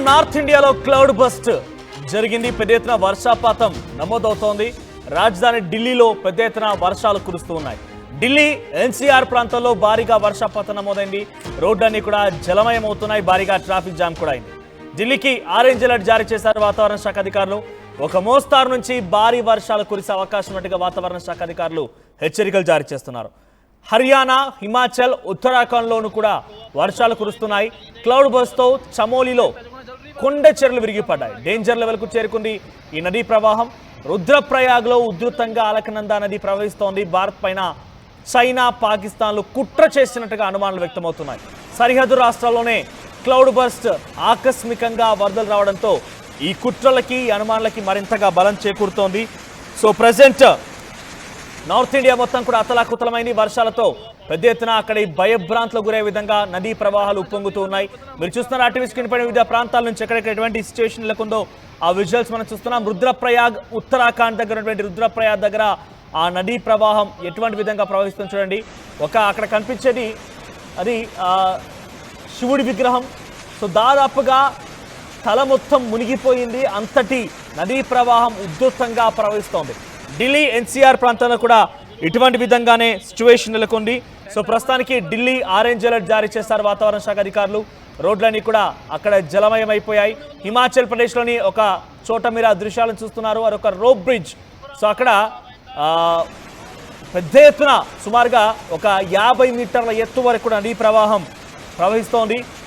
North ఇండియాలో cloud bust జరిగింది. పెద్ద ఎత్తున వర్షపాతం నమోదవుతోంది. రాజధాని ఢిల్లీలో పెద్ద ఎత్తున వర్షాలు కురుస్తూ ఉన్నాయి. ఢిల్లీ ఎన్సీఆర్ ప్రాంతంలో భారీగా వర్షపాతం నమోదైంది. రోడ్లన్నీ కూడా జలమయం అవుతున్నాయి. భారీగా ట్రాఫిక్ జామ్ కూడా అయింది. ఢిల్లీకి ఆరెంజ్ అలర్ట్ జారీ చేశారు వాతావరణ శాఖ అధికారులు. ఒక మోస్తారు నుంచి భారీ వర్షాలు కురిసే అవకాశం ఉన్నట్టుగా వాతావరణ శాఖ అధికారులు హెచ్చరికలు జారీ చేస్తున్నారు. హర్యానా, హిమాచల్, ఉత్తరాఖండ్లోనూ కూడా వర్షాలు కురుస్తున్నాయి. క్లౌడ్ బస్తో చమోలీలో కొండ చెరువులు విరిగిపడ్డాయి. డేంజర్ లెవెల్కు చేరుకుంది ఈ నదీ ప్రవాహం. రుద్రప్రయాగ్లో ఉధృతంగా అలకనందా నది ప్రవహిస్తోంది. భారత్ పైన చైనా, పాకిస్తాన్లు కుట్ర చేసినట్టుగా అనుమానాలు వ్యక్తమవుతున్నాయి. సరిహద్దు రాష్ట్రాల్లోనే క్లౌడ్ బస్ట్ ఆకస్మికంగా వరదలు రావడంతో ఈ కుట్రలకి, అనుమానాలకి మరింతగా బలం చేకూరుతోంది. సో ప్రజెంట్ నార్త్ ఇండియా మొత్తం కూడా అతలాకుతలమైంది. వర్షాలతో పెద్ద ఎత్తున అక్కడ భయభ్రాంతులకు గురే విధంగా నదీ ప్రవాహాలు ఉప్పొంగుతూ ఉన్నాయి. మీరు చూస్తున్న ఆర్టీవీ స్క్రీన్ పైన వివిధ ప్రాంతాల నుంచి ఎక్కడెక్కడ ఎటువంటి సిచ్యువేషన్ నెలకొందో ఆ విజువల్స్ మనం చూస్తున్నాం. రుద్రప్రయాగ్, ఉత్తరాఖండ్ దగ్గర ఉన్నటువంటి రుద్రప్రయాగ్ దగ్గర ఆ నదీ ప్రవాహం ఎటువంటి విధంగా ప్రవహిస్తుంది చూడండి. అక్కడ కనిపించేది అది శివుడి విగ్రహం. సో దాదాపుగా తల మొత్తం మునిగిపోయింది. అంతటి నదీ ప్రవాహం ఉధృతంగా ప్రవహిస్తోంది. ఢిల్లీ ఎన్సీఆర్ ప్రాంతంలో కూడా ఇటువంటి విధంగానే సిచ్యువేషన్ నెలకొంది. సో ప్రస్తుతానికి ఢిల్లీ ఆరెంజ్ అలర్ట్ జారీ చేశారు వాతావరణ శాఖ అధికారులు. రోడ్లన్నీ కూడా అక్కడ జలమయం అయిపోయాయి. హిమాచల్ ప్రదేశ్లోని ఒక చోట మీరు ఆ దృశ్యాలను చూస్తున్నారు. అదొక రోప్ బ్రిడ్జ్. సో అక్కడ పెద్ద ఎత్తున సుమారుగా ఒక 50 మీటర్ల ఎత్తు వరకు కూడా నదీ ప్రవాహం ప్రవహిస్తోంది.